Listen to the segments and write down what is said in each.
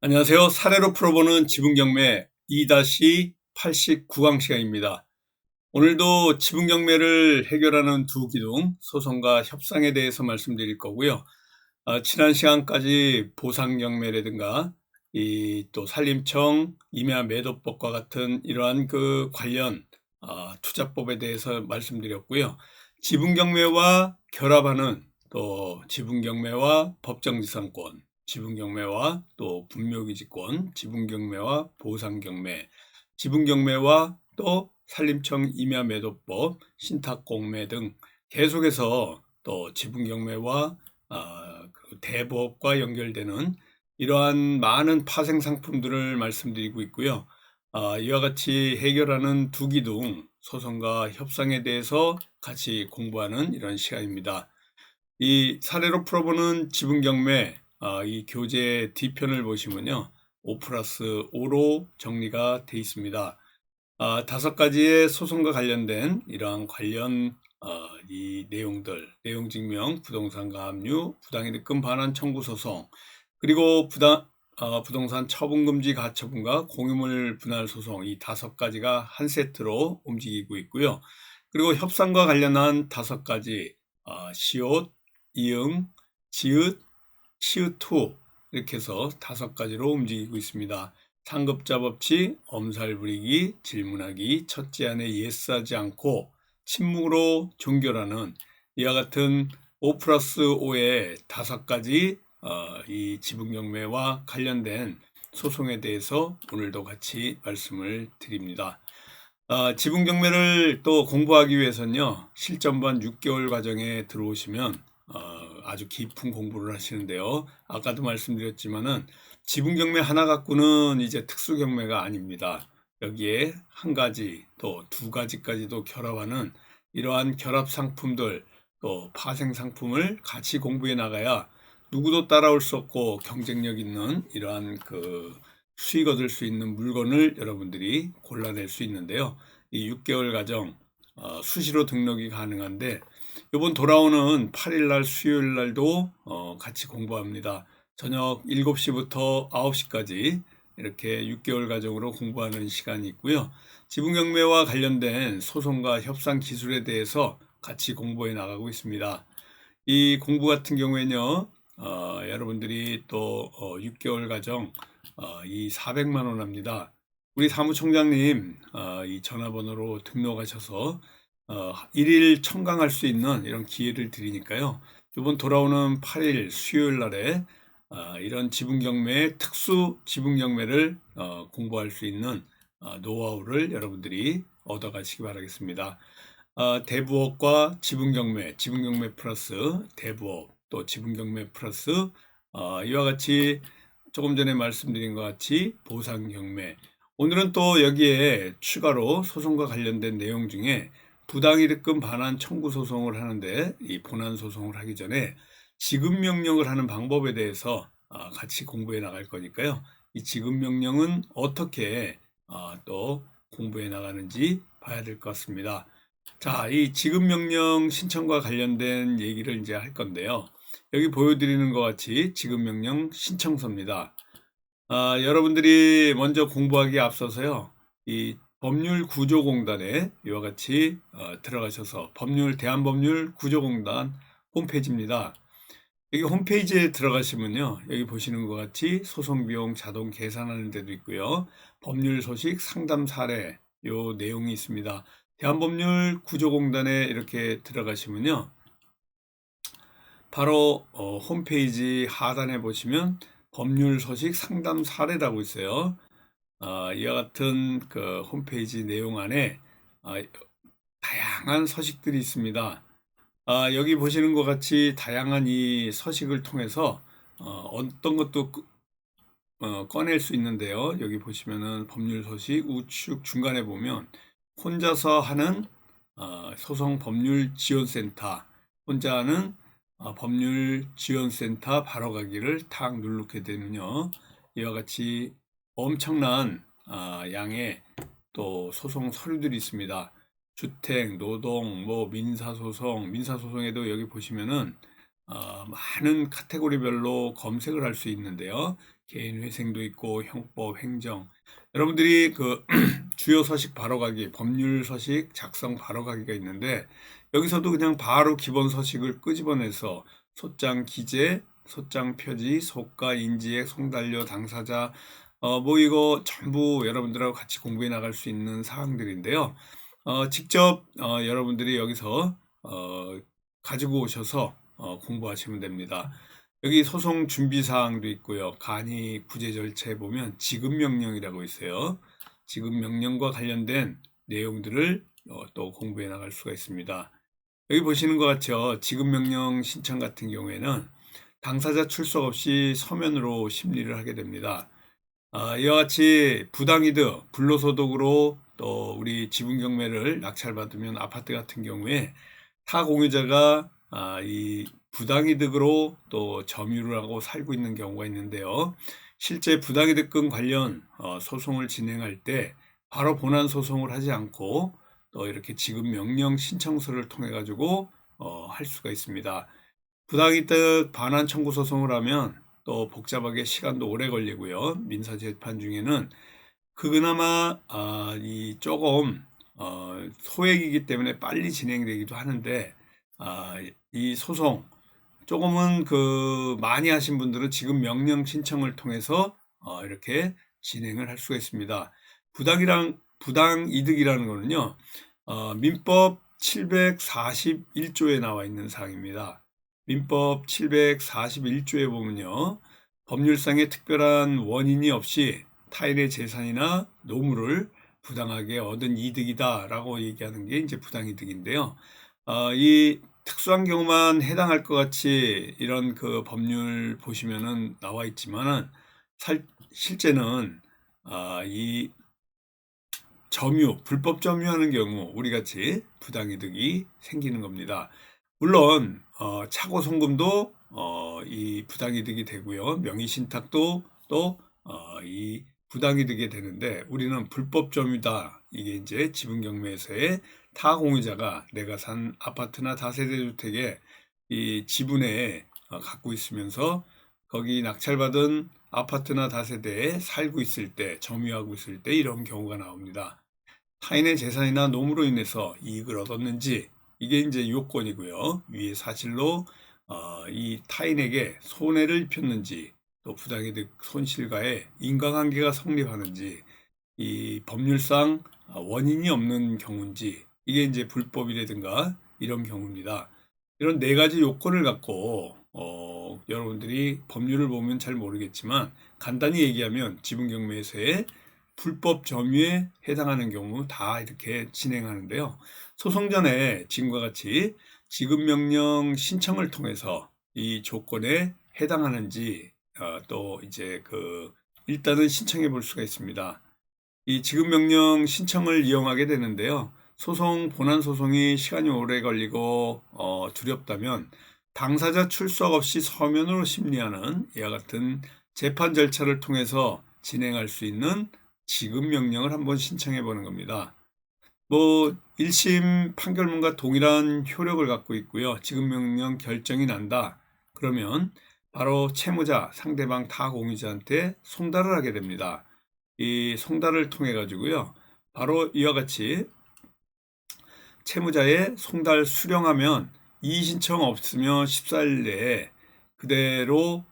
안녕하세요. 사례로 풀어보는 지분경매 2-89강 시간입니다. 오늘도 지분경매를 해결하는 두 기둥, 소송과 협상에 대해서 말씀드릴 거고요. 지난 시간까지 보상경매라든가 또 산림청, 임야 매도법과 같은 이러한 관련 투자법에 대해서 말씀드렸고요. 지분경매와 결합하는 또 지분경매와 법정지상권, 지분경매와 또 분묘기지권, 지분경매와 보상경매, 지분경매와 또 산림청 임야매도법, 신탁공매 등 계속해서 또 지분경매와 대법과 연결되는 이러한 많은 파생 상품들을 말씀드리고 있고요. 이와 같이 해결하는 두 기둥, 소송과 협상에 대해서 같이 공부하는 이런 시간입니다. 이 사례로 풀어보는 지분경매 이 교재 D편을 보시면요. 5+5로 정리가 되어 있습니다. 5가지의 소송과 관련된 이러한 관련 이 내용 증명, 부동산 가압류, 부당이득금 반환 청구 소송, 그리고 부동산 처분금지 가처분과 공유물 분할 소송 이 5가지가 한 세트로 움직이고 있고요. 그리고 협상과 관련한 5가지 시옷, 이응, 지읒, 시읒투 이렇게 해서 5가지로 움직이고 있습니다. 상급자 법칙, 엄살 부리기, 질문하기, 첫째 안에 예스하지 않고 침묵으로 종결하는 이와 같은 5+5의 5가지 이 지분경매와 관련된 소송에 대해서 오늘도 같이 말씀을 드립니다. 지분경매를 또 공부하기 위해서는요, 실전반 6개월 과정에 들어오시면 아주 깊은 공부를 하시는데요. 아까도 말씀드렸지만은 지분경매 하나 갖고는 이제 특수경매가 아닙니다. 여기에 한 가지 또 2가지까지도 결합하는 이러한 결합 상품들 또 파생 상품을 같이 공부해 나가야 누구도 따라올 수 없고 경쟁력 있는 이러한 수익 얻을 수 있는 물건을 여러분들이 골라낼 수 있는데요. 이 6개월 과정 수시로 등록이 가능한데 이번 돌아오는 8일날 수요일 날도 같이 공부합니다. 저녁 7시부터 9시까지 이렇게 6개월 과정으로 공부하는 시간이 있고요. 지분경매와 관련된 소송과 협상 기술에 대해서 같이 공부해 나가고 있습니다. 이 공부 같은 경우에는요, 여러분들이 또 6개월 과정 이 400만 원 합니다. 우리 사무총장님 이 전화번호로 등록하셔서 일일 청강할 수 있는 이런 기회를 드리니까요. 이번 돌아오는 8일 수요일 날에 이런 지분경매, 특수 지분경매를 공부할 수 있는 노하우를 여러분들이 얻어가시기 바라겠습니다. 대부업과 지분경매, 지분경매 플러스 대부업, 또 지분경매 플러스 이와 같이 조금 전에 말씀드린 것 같이 보상경매. 오늘은 또 여기에 추가로 소송과 관련된 내용 중에 부당이득금 반환 청구 소송을 하는데 이 본안 소송을 하기 전에 지급명령을 하는 방법에 대해서 같이 공부해 나갈 거니까요. 이 지급명령은 어떻게 또 공부해 나가는지 봐야 될 것 같습니다. 자, 이 지급명령 신청과 관련된 얘기를 이제 할 건데요. 여기 보여드리는 것 같이 지급명령 신청서입니다. 여러분들이 먼저 공부하기에 앞서서요. 이 법률구조공단에 이와 같이 들어가셔서 대한법률구조공단 홈페이지입니다. 여기 홈페이지에 들어가시면요. 여기 보시는 것 같이 소송비용 자동 계산하는 데도 있고요. 법률 소식 상담 사례 요 내용이 있습니다. 대한법률구조공단에 이렇게 들어가시면요. 바로 홈페이지 하단에 보시면 법률 소식 상담 사례라고 있어요. 이와 같은 홈페이지 내용 안에 다양한 서식들이 있습니다. 여기 보시는 것 같이 다양한 이 서식을 통해서 어떤 것도 꺼낼 수 있는데요. 여기 보시면은 법률 소식 우측 중간에 보면 혼자서 하는 소송 법률 지원센터, 혼자 하는 법률 지원센터 바로 가기를 탁 누르게 되면요. 이와 같이 엄청난 양의 또 소송 서류들이 있습니다. 주택, 노동, 민사소송에도 여기 보시면은 많은 카테고리별로 검색을 할 수 있는데요. 개인회생도 있고 형법, 행정. 여러분들이 그 주요 서식 바로가기, 법률 서식 작성 바로가기가 있는데 여기서도 그냥 바로 기본 서식을 끄집어내서 소장 기재, 소장 표지, 소가, 인지액, 송달료, 당사자 뭐 이거 전부 여러분들하고 같이 공부해 나갈 수 있는 사항들인데요. 직접 여러분들이 여기서 가지고 오셔서 공부하시면 됩니다. 여기 소송 준비 사항도 있고요. 간이 구제 절차에 보면 지급 명령이라고 있어요. 지급 명령과 관련된 내용들을 또 공부해 나갈 수가 있습니다. 여기 보시는 것 같죠? 지급 명령 신청 같은 경우에는 당사자 출석 없이 서면으로 심리를 하게 됩니다. 이와 같이 부당이득, 불로소득으로 또 우리 지분 경매를 낙찰받으면 아파트 같은 경우에 타 공유자가 이 부당이득으로 또 점유를 하고 살고 있는 경우가 있는데요. 실제 부당이득금 관련 소송을 진행할 때 바로 본안 소송을 하지 않고 또 이렇게 지급 명령 신청서를 통해 가지고 할 수가 있습니다. 부당이득 반환 청구 소송을 하면 또 복잡하게 시간도 오래 걸리고요. 민사 재판 중에는 그나마 이 조금 소액이기 때문에 빨리 진행되기도 하는데 이 소송 조금은 그 많이 하신 분들은 지금 명령 신청을 통해서 이렇게 진행을 할 수가 있습니다. 부당이득이라는 거는요. 민법 741조에 나와 있는 사항입니다. 민법 741조에 보면요. 법률상의 특별한 원인이 없이 타인의 재산이나 노무를 부당하게 얻은 이득이다 라고 얘기하는 게 이제 부당이득인데요. 이 특수한 경우만 해당할 것 같이 이런 그 법률 보시면은 나와 있지만은 실제는 이 불법 점유하는 경우 우리 같이 부당이득이 생기는 겁니다. 물론 차고 송금도 이 부당이득이 되고요. 명의신탁도 또 이 부당이득이 되는데 우리는 불법 점유다. 이게 이제 지분경매에서의 타 공유자가 내가 산 아파트나 다세대 주택에 이 지분에 갖고 있으면서 거기 낙찰받은 아파트나 다세대에 살고 있을 때, 점유하고 있을 때 이런 경우가 나옵니다. 타인의 재산이나 노무로 인해서 이익을 얻었는지 이게 이제 요건이고요. 위에 사실로 이 타인에게 손해를 입혔는지 또 부당이득 손실과의 인과관계가 성립하는지 이 법률상 원인이 없는 경우인지 이게 이제 불법이라든가 이런 경우입니다. 이런 네 가지 요건을 갖고 여러분들이 법률을 보면 잘 모르겠지만 간단히 얘기하면 지분경매에서의 불법 점유에 해당하는 경우 다 이렇게 진행하는데요. 소송 전에 지금과 같이 지급명령 신청을 통해서 이 조건에 해당하는지 또 이제 일단은 신청해 볼 수가 있습니다. 이 지급명령 신청을 이용하게 되는데요. 본안 소송이 시간이 오래 걸리고 두렵다면 당사자 출석 없이 서면으로 심리하는 이와 같은 재판 절차를 통해서 진행할 수 있는 지급명령을 한번 신청해 보는 겁니다. 1심 판결문과 동일한 효력을 갖고 있고요. 지급명령 결정이 난다. 그러면 바로 채무자, 상대방 타 공유자한테 송달을 하게 됩니다. 이 송달을 통해 가지고요. 바로 이와 같이 채무자의 송달 수령하면 이의신청 없으며 14일 내에 그대로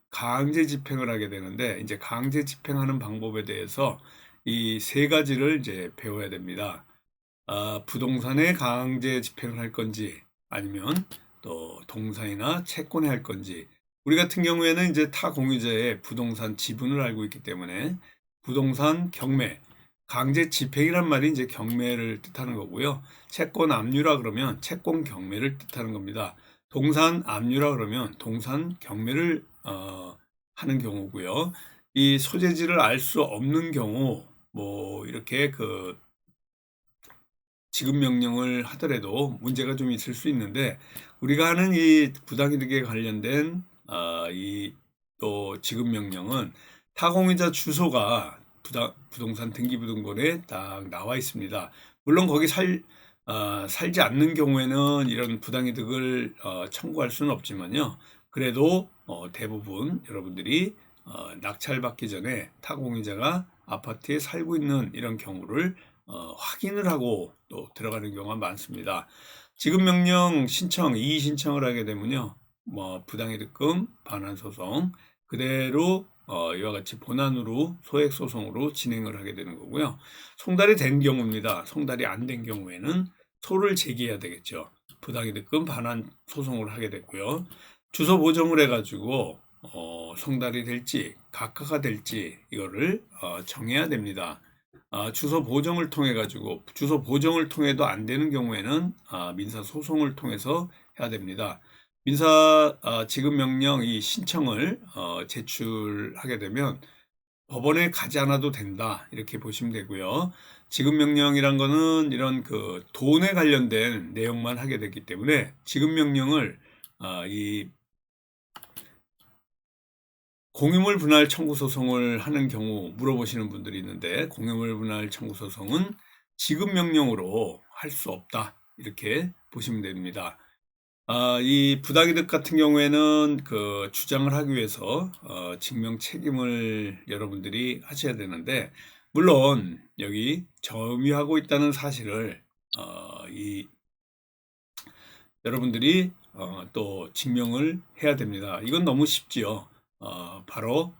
강제 집행을 하게 되는데 이제 강제 집행하는 방법에 대해서 이 세 가지를 이제 배워야 됩니다. 부동산에 강제 집행을 할 건지 아니면 또 동산이나 채권에 할 건지 우리 같은 경우에는 이제 타 공유자의 부동산 지분을 알고 있기 때문에 부동산 경매 강제 집행이란 말이 이제 경매를 뜻하는 거고요. 채권 압류라 그러면 채권 경매를 뜻하는 겁니다. 동산 압류라 그러면 동산 경매를 하는 경우고요. 이 소재지를 알 수 없는 경우 이렇게 지급 명령을 하더라도 문제가 좀 있을 수 있는데 우리가 하는 이 부당이득에 관련된 이 또 지급 명령은 타공유자 주소가 부동산 등기부등본에 딱 나와 있습니다. 물론 거기 살지 않는 경우에는 이런 부당이득을 청구할 수는 없지만요. 그래도 대부분 여러분들이 낙찰받기 전에 타공이자가 아파트에 살고 있는 이런 경우를 확인을 하고 또 들어가는 경우가 많습니다. 지급명령 신청, 이의 신청을 하게 되면요. 부당이득금 반환 소송 그대로 이와 같이 본안으로 소액 소송으로 진행을 하게 되는 거고요. 송달이 된 경우입니다. 송달이 안 된 경우에는 소를 제기해야 되겠죠. 부당이득금 반환 소송을 하게 됐고요. 주소 보정을 해가지고 송달이 될지 각하가 될지 이거를 정해야 됩니다. 주소 보정을 통해 가지고 주소 보정을 통해도 안 되는 경우에는 민사 소송을 통해서 해야 됩니다. 민사 지급 명령 이 신청을 제출하게 되면 법원에 가지 않아도 된다 이렇게 보시면 되고요. 지급 명령이란 거는 이런 그 돈에 관련된 내용만 하게 되기 때문에 지급 명령을 이 공유물 분할 청구 소송을 하는 경우 물어보시는 분들이 있는데 공유물 분할 청구 소송은 지급 명령으로 할 수 없다 이렇게 보시면 됩니다. 이 부당이득 같은 경우에는 그 주장을 하기 위해서 증명 책임을 여러분들이 하셔야 되는데 물론 여기 점유하고 있다는 사실을 여러분들이 또 증명을 해야 됩니다. 이건 너무 쉽지요. 바로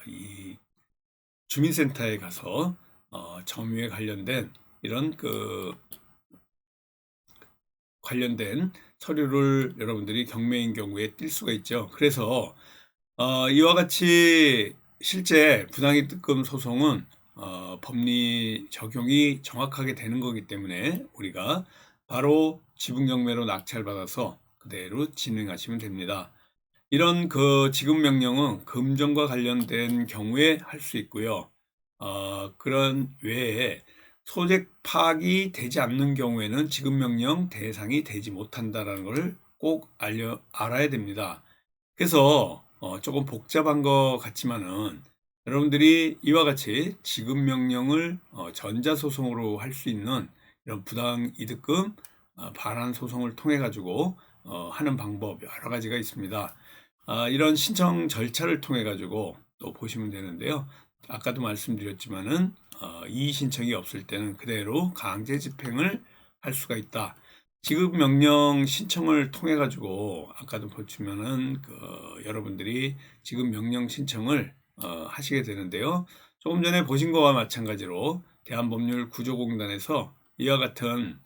이 주민센터에 가서 점유에 관련된 이런 그 관련된 서류를 여러분들이 경매인 경우에 띌 수가 있죠. 그래서 이와 같이 실제 부당이득금 소송은 법리 적용이 정확하게 되는 거기 때문에 우리가 바로 지분경매로 낙찰받아서 그대로 진행하시면 됩니다. 이런 그 지급 명령은 금전과 관련된 경우에 할 수 있고요. 그런 외에 소재 파악이 되지 않는 경우에는 지급 명령 대상이 되지 못한다라는 것을 꼭 알아야 됩니다. 그래서 조금 복잡한 것 같지만은 여러분들이 이와 같이 지급 명령을 전자소송으로 할 수 있는 이런 부당이득금 반환 소송을 통해 가지고 하는 방법 여러 가지가 있습니다. 이런 신청 절차를 통해 가지고 또 보시면 되는데요. 아까도 말씀드렸지만은 이의 신청이 없을 때는 그대로 강제 집행을 할 수가 있다. 지급 명령 신청을 통해 가지고 아까도 보시면은 여러분들이 지급 명령 신청을 하시게 되는데요. 조금 전에 보신 거와 마찬가지로 대한법률 구조공단에서 이와 같은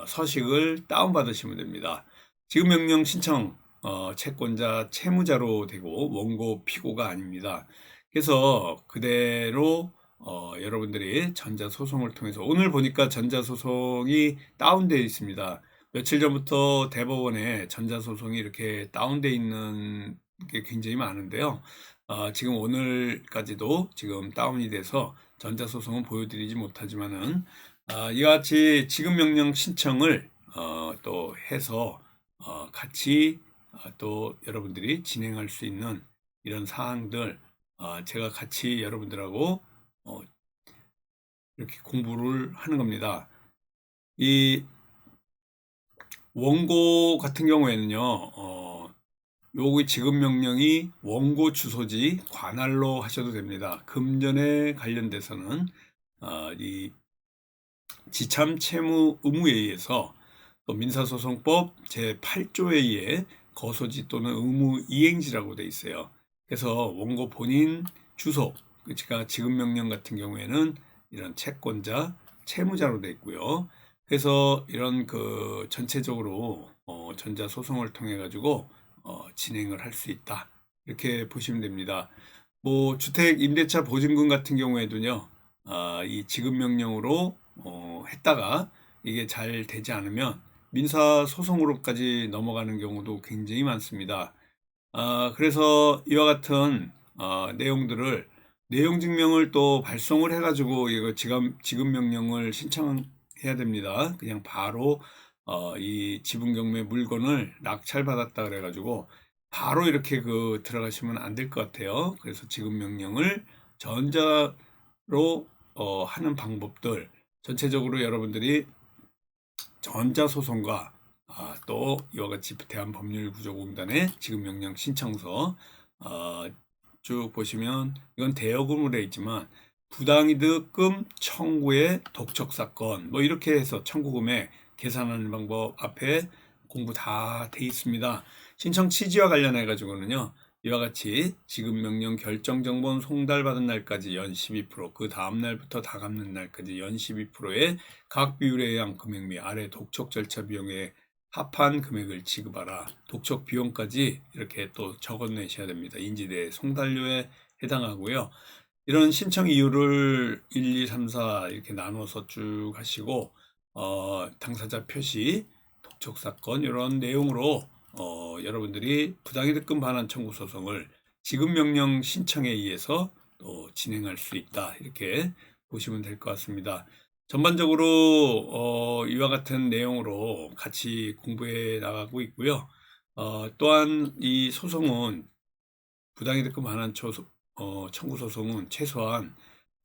서식을 다운받으시면 됩니다. 지급 명령 신청 채권자 채무자로 되고 원고 피고가 아닙니다. 그래서 그대로 여러분들이 전자소송을 통해서 오늘 보니까 전자소송이 다운되어 있습니다. 며칠 전부터 대법원에 전자소송이 이렇게 다운되어 있는 게 굉장히 많은데요. 지금 오늘까지도 지금 다운이 돼서 전자소송은 보여드리지 못하지만은 이와 같이 지급명령 신청을 또 해서 같이 또 여러분들이 진행할 수 있는 이런 사항들 제가 같이 여러분들하고 이렇게 공부를 하는 겁니다. 이 원고 같은 경우에는요, 요기 지급 명령이 원고 주소지 관할로 하셔도 됩니다. 금전에 관련돼서는 이 지참 채무 의무에 의해서 또 민사소송법 제8조에 의해 거소지 또는 의무 이행지라고 돼 있어요. 그래서 원고 본인 주소, 그러니까 지급명령 같은 경우에는 이런 채권자, 채무자로 돼 있고요. 그래서 이런 그 전체적으로 전자소송을 통해 가지고 진행을 할 수 있다. 이렇게 보시면 됩니다. 뭐 주택 임대차 보증금 같은 경우에도요. 이 지급명령으로 했다가 이게 잘 되지 않으면 민사소송으로까지 넘어가는 경우도 굉장히 많습니다. 그래서 이와 같은 내용들을 내용 증명을 또 발송을 해가지고 이거 지급명령을 신청해야 됩니다. 그냥 바로 이 지분경매 물건을 낙찰받았다 그래가지고 바로 이렇게 들어가시면 안 될 것 같아요. 그래서 지급명령을 전자로 하는 방법들 전체적으로 여러분들이 전자소송과 또 이와 같이 대한법률구조공단의 지급명령 신청서 쭉 보시면 이건 대여금으로 되어 있지만 부당이득금 청구의 독촉사건 뭐 이렇게 해서 청구금액 계산하는 방법 앞에 공부 다 돼 있습니다. 신청 취지와 관련해 가지고는요. 이와 같이 지급명령 결정정본 송달받은 날까지 연 12%, 그 다음 날부터 다 갚는 날까지 연 12%의 각 비율에 의한 금액 및 아래 독촉 절차 비용에 합한 금액을 지급하라. 독촉 비용까지 이렇게 또 적어내셔야 됩니다. 인지대 송달료에 해당하고요. 이런 신청 이유를 1, 2, 3, 4 이렇게 나눠서 쭉 하시고 당사자 표시, 독촉 사건 이런 내용으로 여러분들이 부당이득금 반환 청구 소송을 지급명령 신청에 의해서 또 진행할 수 있다. 이렇게 보시면 될 것 같습니다. 전반적으로 이와 같은 내용으로 같이 공부해 나가고 있고요. 또한 이 소송은 부당이득금 반환 청구 소송은 최소한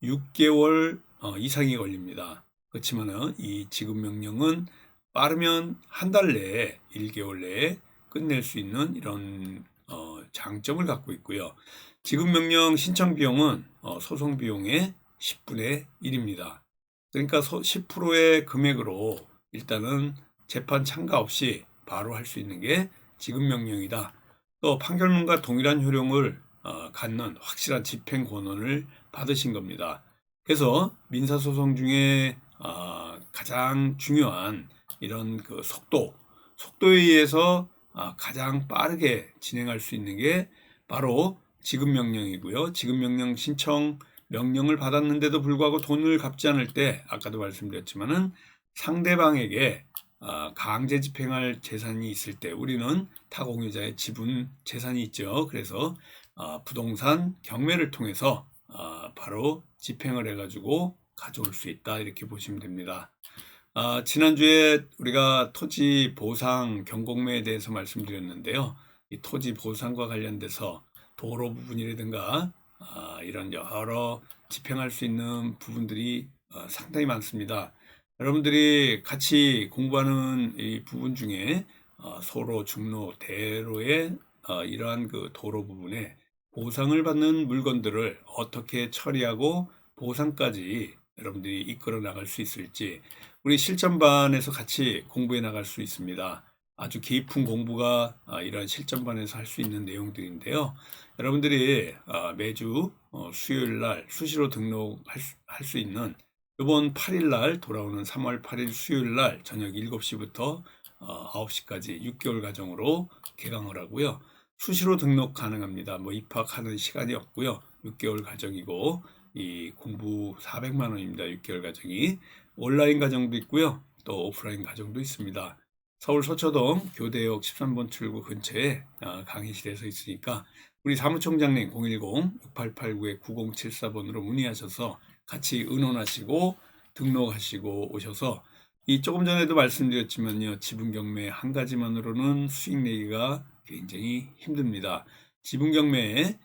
6개월 이상이 걸립니다. 그렇지만은 이 지급명령은 빠르면 한 달 내에 1개월 내에 끝낼 수 있는 이런 장점을 갖고 있고요. 지급명령 신청 비용은 소송 비용의 10분의 1입니다. 그러니까 10%의 금액으로 일단은 재판 참가 없이 바로 할 수 있는 게 지급명령이다. 또 판결문과 동일한 효력을 갖는 확실한 집행 권한을 받으신 겁니다. 그래서 민사소송 중에 가장 중요한 이런 그 속도에 의해서 가장 빠르게 진행할 수 있는 게 바로 지급명령이고요. 지급명령 신청 명령을 받았는데도 불구하고 돈을 갚지 않을 때 아까도 말씀드렸지만은 상대방에게 강제 집행할 재산이 있을 때 우리는 타공유자의 지분 재산이 있죠. 그래서 부동산 경매를 통해서 바로 집행을 해가지고 가져올 수 있다 이렇게 보시면 됩니다. 지난주에 우리가 토지 보상 경공매에 대해서 말씀드렸는데요. 이 토지 보상과 관련돼서 도로 부분이라든가 이런 여러 집행할 수 있는 부분들이 상당히 많습니다. 여러분들이 같이 공부하는 이 부분 중에 소로, 중로, 대로의 이러한 그 도로 부분에 보상을 받는 물건들을 어떻게 처리하고 보상까지 여러분들이 이끌어 나갈 수 있을지 우리 실전반에서 같이 공부해 나갈 수 있습니다. 아주 깊은 공부가 이런 실전반에서 할 수 있는 내용들인데요. 여러분들이 매주 수요일 날 수시로 등록할 수 있는 이번 8일 날 돌아오는 3월 8일 수요일 날 저녁 7시부터 9시까지 6개월 과정으로 개강을 하고요. 수시로 등록 가능합니다. 뭐 입학하는 시간이 없고요. 6개월 과정이고 이 공부 400만 원입니다. 6개월 과정이 온라인 과정도 있고요. 또 오프라인 과정도 있습니다. 서울 서초동 교대역 13번 출구 근처에 강의실에서 있으니까 우리 사무총장님 010-6889-9074번으로 문의하셔서 같이 의논하시고 등록하시고 오셔서 이 조금 전에도 말씀드렸지만요. 지분경매 한 가지만으로는 수익 내기가 굉장히 힘듭니다. 지분경매에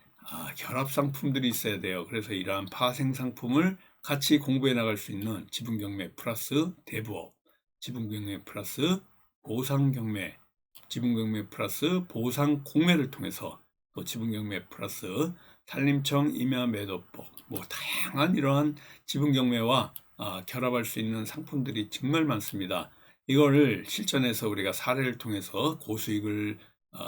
결합 상품들이 있어야 돼요. 그래서 이러한 파생 상품을 같이 공부해 나갈 수 있는 지분경매 플러스 대부업, 지분경매 플러스 보상경매, 지분경매 플러스 보상공매를 통해서 또 지분경매 플러스 산림청 임야매도법 뭐 다양한 이러한 지분경매와 결합할 수 있는 상품들이 정말 많습니다. 이거를 실전에서 우리가 사례를 통해서 고수익을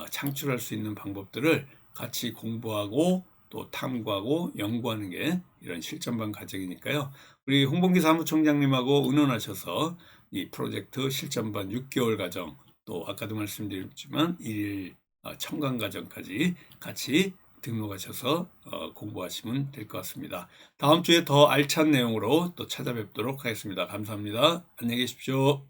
창출할 수 있는 방법들을 같이 공부하고 또 탐구하고 연구하는 게 이런 실전반 과정이니까요. 우리 홍범기 사무총장님하고 의논하셔서 이 프로젝트 실전반 6개월 과정 또 아까도 말씀드렸지만 1일 청강 과정까지 같이 등록하셔서 공부하시면 될 것 같습니다. 다음 주에 더 알찬 내용으로 또 찾아뵙도록 하겠습니다. 감사합니다. 안녕히 계십시오.